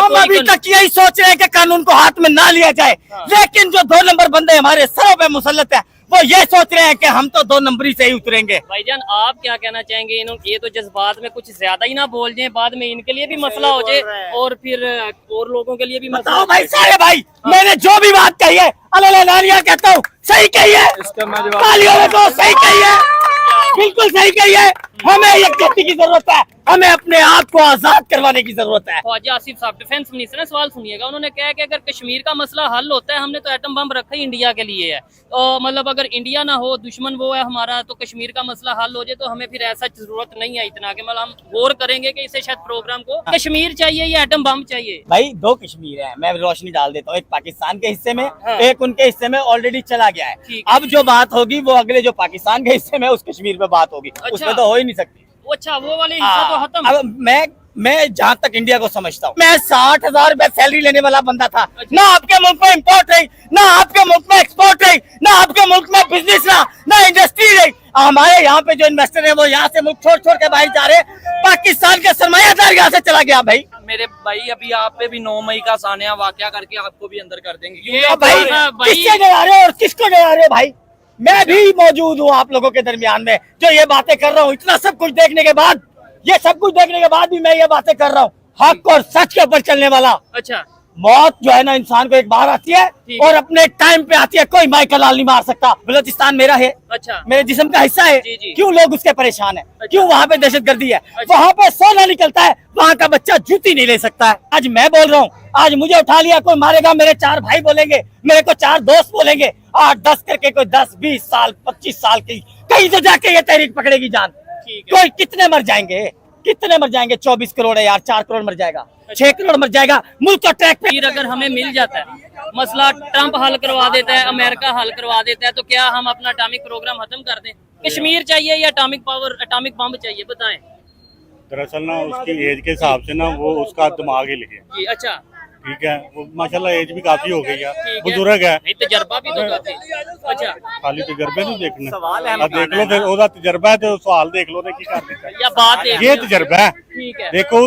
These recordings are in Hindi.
हम अभी तक यही सोच रहे हैं कि कानून को हाथ में ना लिया जाए, लेकिन जो 2 नंबर बंदे हमारे सरों पे मुसल्लत है वो ये सोच रहे हैं कि हम तो 2 नंबरी से ही उतरेंगे। भाईजान आप क्या कहना चाहेंगे? ये तो जज्बात में कुछ ज्यादा ही ना बोल जाए, बाद में इनके लिए भी मसला हो जाए और फिर और लोगों के लिए भी मसला। बताओ भाई सारे भाई, मैंने जो भी बात कही है अल्लाह नारिया कहता हूँ सही कही है, तालियों में तो सही कही है, बिल्कुल सही कही है। हमें यकजहती की जरूरत है, हमें अपने आप को आजाद करवाने की जरूरत है। ख्वाजा आसिफ साहब डिफेंस मिनिस्टर ने सवाल सुनिएगा, उन्होंने कहा कि अगर कश्मीर का मसला हल होता है, हमने तो एटम बम रखा ही इंडिया के लिए है, तो मतलब अगर इंडिया ना हो, दुश्मन वो है हमारा, तो कश्मीर का मसला हल हो जाए तो हमें फिर ऐसा जरूरत नहीं है इतना कि मतलब हम गौर करेंगे कि इसे शायद प्रोग्राम को कश्मीर चाहिए या एटम बम चाहिए। भाई 2 कश्मीर है, मैं रोशनी डाल देता हूँ, एक पाकिस्तान के हिस्से में, एक उनके हिस्से में ऑलरेडी चला गया है। अब जो बात होगी वो अगले जो पाकिस्तान के हिस्से में उस कश्मीर पे बात होगी, उसमें तो हो ही नहीं सकती। अच्छा, वो वाले हिस्सा तो खत्म। अब मैं जहाँ तक इंडिया को समझता हूँ, मैं 60,000 रुपए सैलरी लेने वाला बंदा था। ना आपके मुल्क में इम्पोर्ट रही, ना आपके मुल्क में एक्सपोर्ट रही, ना आपके मुल्क में बिजनेस रहा, ना इंडस्ट्री रही। हमारे यहाँ पे जो इन्वेस्टर है वो यहाँ से मुल्क छोड़ छोड़ के बाहर जा रहे हैं। पाकिस्तान के सरमायादार यहाँ से चला गया। भाई मेरे भाई अभी आप पे भी 9 मई का सानिया वाकया करके आपको भी अंदर कर देंगे। भाई किससे डरा रहे हो और किसको डरा रहे हो? भाई मैं भी मौजूद हूँ आप लोगों के दरमियान में जो ये बातें कर रहा हूँ। इतना सब कुछ देखने के बाद, ये सब कुछ देखने के बाद भी मैं ये बातें कर रहा हूँ, हक और सच के ऊपर चलने वाला। अच्छा, मौत जो है ना इंसान को एक बार आती है और अपने टाइम पे आती है, कोई माइकल लाल नहीं मार सकता। बलूचिस्तान मेरा है, अच्छा, मेरे जिस्म का हिस्सा है। जी। क्यों लोग उसके परेशान है? क्यों वहाँ पे दहशतगर्दी है? वहाँ पे सोना निकलता है, वहाँ का बच्चा जूती नहीं ले सकता है। आज मैं बोल रहा हूँ, आज मुझे उठा लिया कोई मारेगा, मेरे 4 भाई बोलेंगे, मेरे को 4 दोस्त बोलेंगे, 8-10 करके कोई 10-20 साल 25 साल की कहीं तो जाके ये तहरीक पकड़ेगी जान। कोई कितने मर जाएंगे, कितने मर जाएंगे? 24 करोड़ है यार, 4 करोड़ मर जाएगा, 6 करोड़ मर जाएगा। मुल्क का ट्रैक पे अगर हमें मिल जाता है, मसला ट्रंप हल करवा देता है, अमेरिका हल करवा देता है, तो क्या हम अपना एटॉमिक प्रोग्राम खत्म कर दें? कश्मीर चाहिए या एटॉमिक पावर, एटॉमिक बम चाहिए? बताएं। दरअसल ना उसकी एज के हिसाब से ना वो उसका दिमाग ही लिखे। जी, अच्छा, ठीक है, वो माशाल्लाह एज भी काफी हो गई है, बुजुर्ग है, तजर्बा भी तो काफी। अच्छा, खाली तजर्बे नहीं देखने, अब देख लो फिर ओदा तजर्बा है तो सवाल देख लो की कर देता है या बात देख ये लो। तजर्बा है। ठीक है, देखो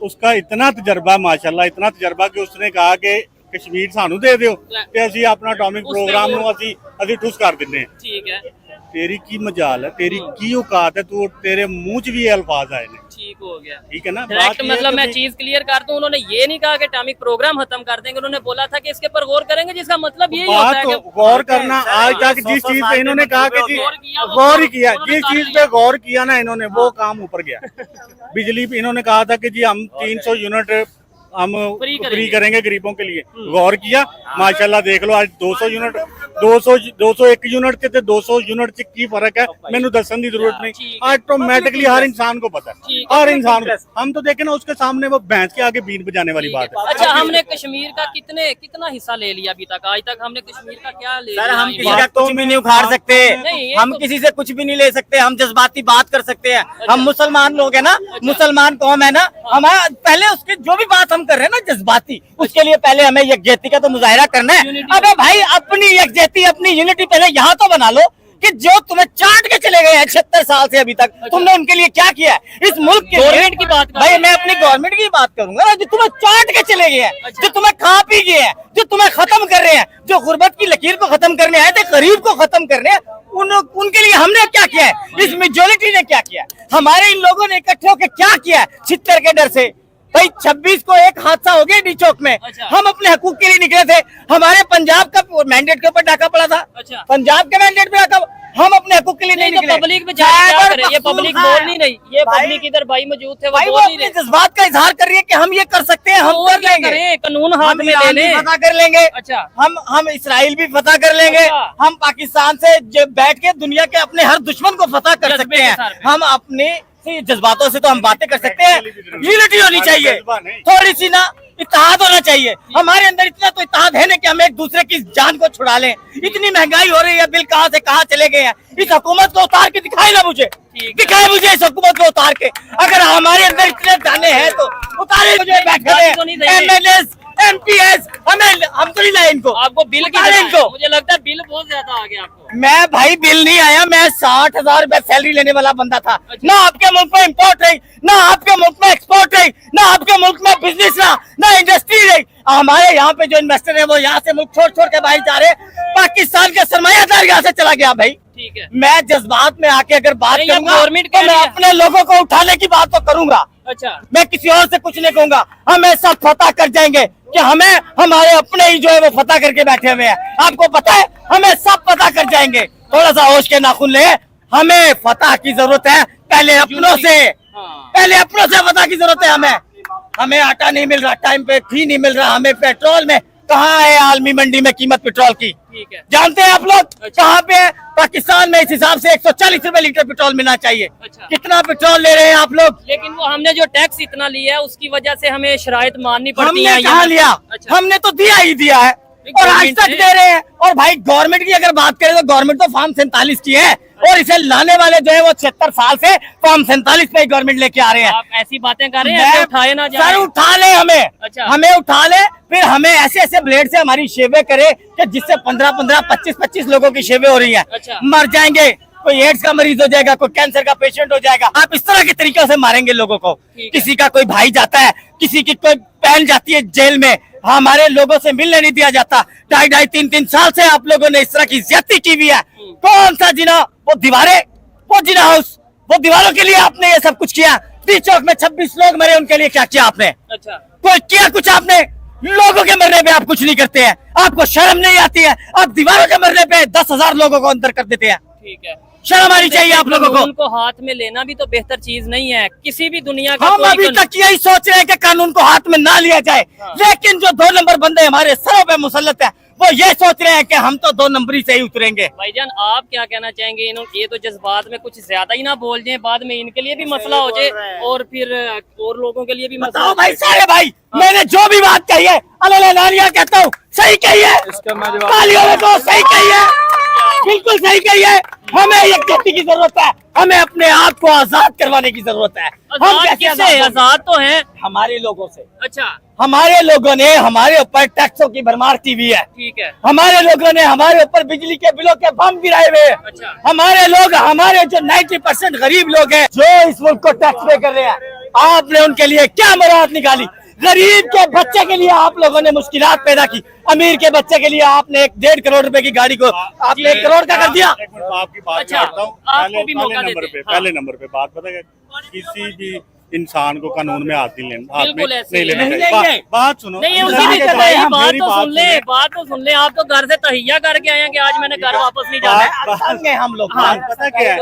उसका इतना तजर्बा, माशाल्लाह इतना तजर्बा कि उसने कहा कि कश्मीर सानू दे दियो ते असी अपना एटॉमिक प्रोग्राम नु असी ठुस कर दिन्ने। ठीक है, तेरी की मजाल है, तेरी की औकात है, तू तेरे मुंह च भी ये अल्फाज आए ने। ठीक हो गया, ठीक है ना? डायरेक्ट मतलब मैं चीज क्लियर कर दूं, उन्होंने ये नहीं कहा कि एटॉमिक प्रोग्राम खत्म कर देंगे, उन्होंने बोला था कि इसके पर गौर करेंगे, जिसका मतलब यही होता है कि गौर करना। आज तक जिस चीज पे इन्होंने कहा कि जी गौर ही किया, जिस चीज पे गौर किया ना इन्होंने, वो काम ऊपर गया। बिजली पे इन्होंने कहा था कि जी हम 300 यूनिट हम फ्री करेंगे गरीबों के लिए, गौर किया। माशाल्लाह देख लो आज 200 यूनिट 201 यूनिट ते 200 यूनिट च की फर्क है, मैंने दसन की जरूरत नहीं, ऑटोमेटिकली हर इंसान को पता है, हर इंसान को। हम तो देखे ना उसके सामने वो भैंस के आगे बीन बजाने वाली बात है। अच्छा, हमने कश्मीर का कितना हिस्सा ले लिया अभी तक? आज तक हमने कश्मीर का क्या ले लिया? हम किसी का कुछ भी नहीं उखाड़ सकते, हम किसी से कुछ भी नहीं ले सकते, हम जज्बाती बात कर सकते हैं। हम मुसलमान लोग है ना, मुसलमान कौम है ना, हमारा पहले उसके जो भी बात हम कर रहे हैं ना जज्बाती, उसके लिए पहले हमें यकजहती का तो मुजाहिरा करना है। अबे भाई अपनी यकजहती, अपनी यूनिटी पहले यहाँ तो बना लो कि जो तुम्हें चाट के चले गए हैं 76 साल से अभी तक, तुमने उनके लिए क्या किया है इस मुल्क के गवर्नमेंट की बात? भाई मैं अपनी गवर्नमेंट की बात करूंगा ना, जो तुम्हें चाट के चले गए हैं, जो तुम्हें खा पी गए हैं, जो तुम्हें खत्म कर रहे हैं, जो गुर्बत की लकीर को खत्म करने आए थे, गरीब को खत्म करने, उनके लिए हमने क्या किया है? इस मेजोरिटी ने क्या किया है? हमारे इन लोगों ने इकट्ठे होकर क्या किया है? छितर के डर से। भाई 26 को एक हादसा हो गया डी चौक में, हम अपने हकूक के लिए निकले थे, हमारे पंजाब का मैंडेट के ऊपर डाका पड़ा था। पंजाब के मैंडेट पे डाका, हम अपने हकूक के लिए नहीं निकले। पब्लिक में ये पब्लिक बोल नहीं रही, ये पब्लिक इधर भाई मौजूद थे, वो अपने जज्बात का इजहार कर रही है कि हम ये कर सकते हैं, हम कर लेंगे, कानून हाथ में ले लें, फतह कर लेंगे। अच्छा, हम इसराइल भी फतह कर लेंगे, हम पाकिस्तान से बैठ के दुनिया के अपने हर दुश्मन को फतह कर सकते हैं। हम अपने जज्बातों से तो हम बातें कर सकते हैं। यूनिटी होनी चाहिए, थोड़ी सी ना इत्तेहाद होना चाहिए। हमारे अंदर इतना तो इत्तेहाद है ना कि हम एक दूसरे की जान को छुड़ा लें। इतनी महंगाई हो रही है, बिल कहाँ से कहाँ चले गए हैं। इस हुकूमत को उतार के दिखाए ना मुझे, दिखाए मुझे इस हुकूमत को उतार के। अगर हमारे अंदर इतने दाने हैं तो उतारे मुझे। बैठे MLAs, MPs हमको नहीं लाया इनको, आपको बिल की उतारे इनको इनको। मुझे लगता है बिल बहुत ज्यादा आ गया आपको। मैं भाई बिल नहीं आया, मैं 60,000 रुपए सैलरी लेने वाला बंदा था। ना आपके मुल्क में इम्पोर्ट रही, ना आपके मुल्क में एक्सपोर्ट रही, ना आपके मुल्क में बिजनेस रहा, ना इंडस्ट्री रही। हमारे यहाँ पे जो इन्वेस्टर है वो यहाँ से मुल्क छोड़ छोड़ के बाहर जा रहे। पाकिस्तान का सरमायादार यहाँ से चला गया भाई। ठीक है। मैं जज्बात में आके अगर बात नहीं, अब करूंगा गवर्नमेंट तो कह मैं रही है। अपने लोगों को उठाने की बात तो करूंगा, अच्छा, मैं किसी और से कुछ नहीं कहूंगा। हम ऐसा फतह कर जाएंगे कि हमें हमारे अपने ही जो है वो फतह करके बैठे हुए हैं। आपको पता है हमें सब फतह कर जाएंगे। थोड़ा सा होश के नाखून ले, हमें फतह की जरूरत है पहले अपनों से, हाँ। पहले अपनों से फतह की जरूरत है। हमें आटा नहीं मिल रहा, टाइम पे घी नहीं मिल रहा, हमें पेट्रोल में कहाँ है आलमी मंडी में कीमत पेट्रोल की, ठीक है। जानते हैं आप लोग अच्छा। कहाँ पे है? पाकिस्तान में इस हिसाब से 140 रुपए लीटर पेट्रोल मिलना चाहिए। अच्छा। कितना पेट्रोल ले रहे हैं आप लोग? लेकिन वो हमने जो टैक्स इतना लिया है उसकी वजह से हमें शराइत माननी पड़ती हमने है। कहाँ लिया? अच्छा। हमने तो दिया ही दिया है और आज गवर्नमेंट तक ने- दे रहे हैं। और भाई गवर्नमेंट की अगर बात करें तो गवर्नमेंट तो फॉर्म 47 की है और इसे लाने वाले जो है वो 76 साल से फॉर्म 47 पे गवर्नमेंट लेके आ रहे हैं। आप ऐसी बातें कर रहे हैं, ऐसे उठाए ना जाए। सर उठा ले हमें, अच्छा। हमें उठा ले, फिर हमें ऐसे ऐसे ब्लेड से हमारी शेवें करे कि जिससे 15-15, 25-25 लोगों की शेवें हो रही है। अच्छा। मर जाएंगे, कोई एड्स का मरीज हो जाएगा, कोई कैंसर का पेशेंट हो जाएगा। आप इस तरह के तरीके से मारेंगे लोगों को। ठीक है। किसी का कोई भाई जाता है, किसी की कोई बहन जाती है जेल में, हमारे लोगों से मिलने नहीं दिया जाता। 2.5, 3 साल से आप लोगों ने इस तरह की ज्यादती की हुई है। कौन सा जिना? वो दीवारें, वो जिना हाउस, वो दीवारों के लिए आपने ये सब कुछ किया। 30 चौक में 26 लोग मरे, उनके लिए क्या किया आपने? अच्छा, कोई किया कुछ आपने? लोगों के मरने पे आप कुछ नहीं करते हैं, आपको शर्म नहीं आती है। आप दीवारों के मरने पे 10,000 लोगों को अंदर कर देते हैं। ठीक है। शर्म आनी चाहिए आप लोगों को। उनको हाथ में लेना भी तो बेहतर चीज नहीं है किसी भी दुनिया का। हम कोई अभी कानून- तक यही सोच रहे हैं कि कानून को हाथ में ना लिया जाए, लेकिन जो 2 नंबर बंदे हमारे सरों पे मुसल्लत है वो ये सोच रहे हैं कि हम तो 2 नंबरी से ही उतरेंगे। भाईजान आप क्या कहना चाहेंगे? ये तो जज्बात में कुछ ज्यादा ही ना बोल जाए, बाद में इनके लिए भी मसला हो जाए और फिर और लोगों के लिए भी मसला बताओ हो भाई जाए। सारे भाई, मैंने जो भी बात कही है अल्लाह नानिया कहता हूँ सही कही है, तालियों में तो सही कही है, बिल्कुल सही कही है। हमें यकजहती की जरूरत है, हमें अपने आप को आजाद करवाने की जरूरत है। हम आजाद कैसे किससे? आजाद होंगे? आजाद तो हैं। हमारे लोगों से। अच्छा, हमारे लोगों ने हमारे ऊपर टैक्सों की भरमार की हुई है। ठीक है। हमारे लोगों ने हमारे ऊपर बिजली के बिलों के बम गिराए हुए हैं। अच्छा। हमारे लोग, हमारे जो 90% गरीब लोग हैं जो इस मुल्क को टैक्स पे कर रहे हैं, आपने उनके लिए क्या मुराद निकाली? गरीब के बच्चे के लिए आप लोगों ने मुश्किलात पैदा की, अमीर के बच्चे के लिए आपने 1.5 करोड़ रुपए की गाड़ी को आपने 1 करोड़ का कर दिया। एक मिनट, आपकी बात अच्छा, करता हूँ। आपको भी मौका नंबर देते पे, हैं। हाँ। पहले नंबर पे बात पता है, किसी भी इंसान को कानून में हाथ नहीं लेना, हाथ में बिल्कुल ऐसे नहीं ही लेना नहीं चाहिए। लेंगे। बात सुनो, नहीं इंसान उसी भी के कर रहे हैं, भाई, बात मेरी तो सुन ले, सुनिए। बात तो सुन ले। आप तो घर से तहिया करके आए हैं कि आज मैंने घर वापस नहीं जाना है। तंग हैं हम लोग। बात पता क्या है,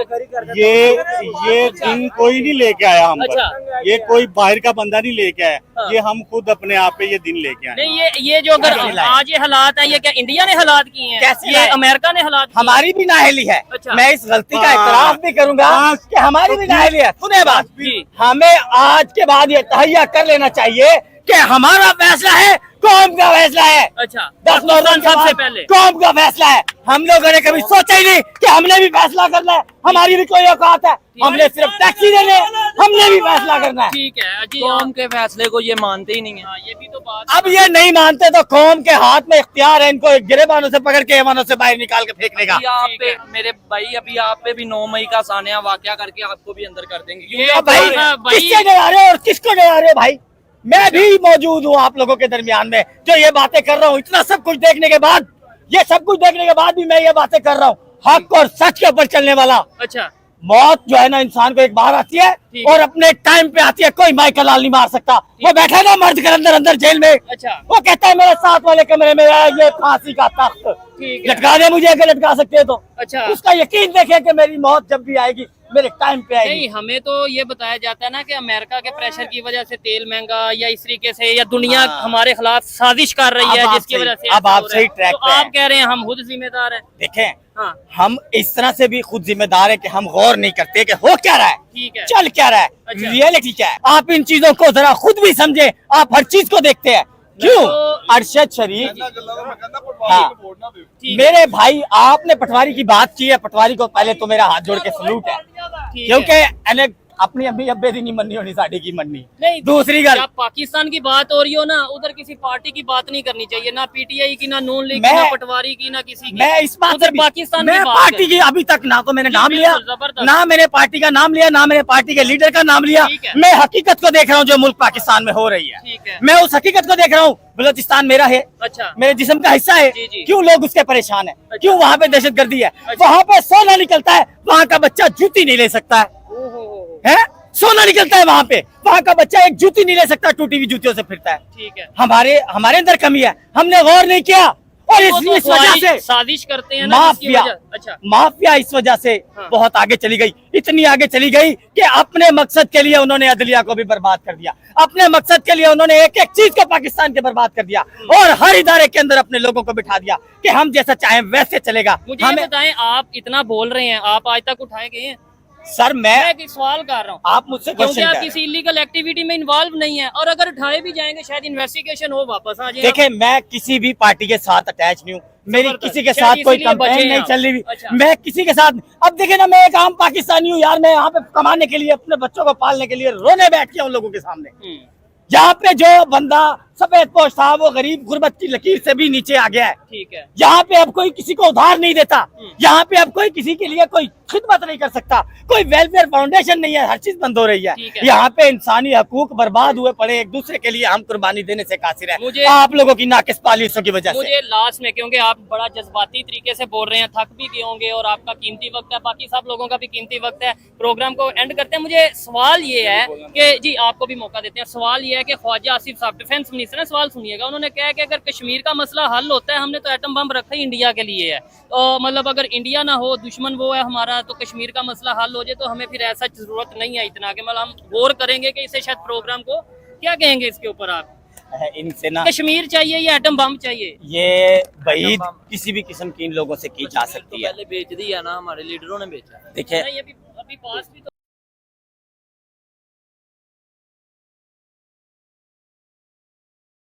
ये दिन कोई नहीं लेके आया हम अच्छा। पर, ये कोई बाहर का बंदा नहीं लेके आया, हाँ। ये हम खुद अपने आप पे ये दिन लेके आए। नहीं ये जो अगर कैसे लाए? आज ये हालात है, ये क्या इंडिया ने हालात किए हैं? कैसे ये लाए? अमेरिका ने हालात किए हैं? हमारी भी नाअहली है। अच्छा। मैं इस गलती का हाँ। इतराफ भी करूंगा हाँ। कि हमारी भी नाअहली है। सुने बात, जी। हमें आज के बाद ये तहैया कर लेना चाहिए कि हमारा फैसला है, कौम का फैसला है। अच्छा, 10 नवंबर के सबसे बाद पहले कौम का फैसला है। हम लोगों ने कभी सोचा ही नहीं कि हमने भी फैसला करना है, हमारी भी कोई औकात है, हमने सिर्फ टैक्सी देने, हमने भी फैसला करना है। ठीक है जी। कौम के फैसले को ये मानते ही नहीं है। हाँ, ये भी तो बात अब ये नहीं मानते तो कौम के हाथ में इख्तियार है इनको गिरेबानों से पकड़ के ऐवानों से बाहर निकाल के फेंकने का। अभी आप ठीक पे है। मेरे भाई, अभी आप पे भी 9 मई का सानिया वाकया करके आपको भी अंदर कर देंगे। ये अब भाई भाई- किससे डरा रहे हो और किसको डरा रहे हो भाई? मैं भी मौजूद हूँ आप लोगों के दरमियान में जो ये बातें कर रहा हूँ। इतना सब कुछ देखने के बाद, ये सब कुछ देखने के बाद भी मैं ये बातें कर रहा हूँ, हक और सच के ऊपर चलने वाला। अच्छा, मौत जो है ना इंसान को एक बार आती है ठीक और अपने टाइम पे आती है। कोई माइकल लाल नहीं मार सकता। वो बैठा है ना मर्द कर अंदर अंदर जेल में, अच्छा, वो कहता है मेरे साथ वाले कमरे में है ये फांसी का तख्त, ठीक है। लटका दे मुझे अगर लटका सकते हैं तो। अच्छा। उसका यकीन देखे कि मेरी मौत जब भी आएगी मेरे टाइम पे आएगी। नहीं, हमें तो ये बताया जाता है ना कि अमेरिका के प्रेशर की वजह से तेल महंगा या इस तरीके से या दुनिया हाँ। हमारे खिलाफ साजिश कर रही अब है आप जिसकी सही- वजह से अब ऐसा आप हो रहा है। सही ट्रैक तो पे हैं। आप कह रहे हैं हम खुद जिम्मेदार हैं। देखें, हाँ, हम इस तरह से भी खुद जिम्मेदार है कि हम गौर नहीं करते कि हो क्या रहा है, ठीक है। चल क्या रहा है, अच्छा। रियलिटी क्या है। आप इन चीजों को जरा खुद भी समझे, आप हर चीज को देखते हैं। क्यों? तो- अरशद शरीफ, हाँ, ठीक है। मेरे भाई आपने पटवारी की बात की है, पटवारी को पहले तो मेरा हाथ जोड़ के सलूट है, ठीक है। क्योंकि अपनी अम्मी अब्बे दी नहीं मननी होनी, साड़ी की मननी। नहीं, दूसरी गल, जब पाकिस्तान की बात हो रही हो ना, उधर किसी पार्टी की बात नहीं करनी चाहिए, ना पीटीआई की, ना नून लीग की, मैं- ना पटवारी की, ना किसी की। मैं इस बात उधर से भी- पाकिस्तान मैं की बात पार्टी है। की अभी तक ना तो मैंने जी, नाम लिया, बिल्कुल, जबरदस्त। ना मैंने पार्टी का नाम लिया, ना मैंने पार्टी के लीडर का नाम लिया। ठीक है। मैं हकीकत को देख रहा हूँ जो मुल्क पाकिस्तान में हो रही है। ठीक है। मैं उस हकीकत को देख रहा हूँ। बलूचिस्तान मेरा है, अच्छा, मेरे जिस्म का हिस्सा है। जी, जी। क्यों लोग उसके परेशान है, क्यों वहाँ पे दहशतगर्दी है, वहाँ पे सोना निकलता है, वहाँ का बच्चा जूती नहीं ले सकता है, है? सोना निकलता है वहाँ पे, वहाँ का बच्चा एक जूती नहीं ले सकता, टूटी हुई जूतियों से फिरता है। ठीक है। हमारे अंदर कमी है, हमने गौर नहीं किया, और वो तो इस वजह से साजिश करते हैं ना, जिसकी माफिया वजह- अच्छा, माफिया इस वजह से हाँ। बहुत आगे चली गई, इतनी आगे चली गई कि अपने मकसद के लिए उन्होंने अदलिया को भी बर्बाद कर दिया, अपने मकसद के लिए उन्होंने एक एक चीज को पाकिस्तान के बर्बाद कर दिया, और हर इदारे के अंदर अपने लोगों को बिठा दिया कि हम जैसा चाहें वैसे चलेगा। मुझे ये बताएं, आप इतना बोल रहे हैं, आप आज तक उठाए गए हैं? सर मैं एक सवाल कर रहा हूँ, आप मुझसे क्योंकि क्वेश्चन आप कर किसी इलीगल एक्टिविटी में इन्वॉल्व नहीं है, और अगर उठाए भी जाएंगे शायद इन्वेस्टिगेशन हो, वापस आ जाए। देखिए, मैं किसी भी पार्टी के साथ अटैच नहीं हूँ, मेरी जबरदस्त। किसी के शायद साथ कोई इसीलिए बचे कंप्लेन हैं नहीं आप। चल रही। अच्छा। मैं किसी के साथ, अब देखिए ना, मैं एक आम पाकिस्तानी हूँ यार, मैं यहाँ पे कमाने के लिए, अपने बच्चों को पालने के लिए रोने बैठ गया उन लोगों के सामने। यहाँ पे जो बंदा सफेद पोश था, वो गरीब गुर्बत की लकीर से भी नीचे आ गया है। ठीक है। यहाँ पे अब कोई किसी को उधार नहीं देता, यहाँ पे अब कोई किसी के लिए कोई खिदमत नहीं कर सकता, कोई वेलफेयर फाउंडेशन नहीं है, हर चीज बंद हो रही है। ठीक है। यहाँ पे इंसानी हकूक बर्बाद हुए पड़े, एक दूसरे के लिए हम कुर्बानी देने से कासिर है, मुझे- आप लोगों की नाकिस पॉलिसियों की वजह से। मुझे लास्ट में, क्योंकि आप बड़ा जज्बाती तरीके से बोल रहे हैं, थक भी गए होंगे और आपका कीमती वक्त है, बाकी सब लोगों का भी कीमती वक्त है, प्रोग्राम को एंड करते हैं। मुझे सवाल ये है कि जी, आपको भी मौका देते हैं, सवाल ये है कि ख्वाजा आसिफ साहब, डिफेंस मिनिस्टर है, सवाल सुनिएगा, उन्होंने कहा कि अगर कश्मीर का मसला हल होता है, हमने तो एटम बम रखा ही इंडिया के लिए है, तो मतलब अगर इंडिया ना हो, दुश्मन वो है हमारा, तो कश्मीर का मसला हल हो जाए तो हमें फिर ऐसा जरूरत नहीं है इतना, कि मतलब हम गौर करेंगे कि इसे शायद प्रोग्राम को क्या कहेंगे इसके ऊपर आप? इनसे ना कश्मीर चाहिए या एटम बम चाहिए? ये वहीद किसी भी किस्म की इन लोगों से की जा सकती है। पहले बेच दी है ना, हमारे लीडरों ने बेचा। देखिए, नहीं, अभी पास भी तो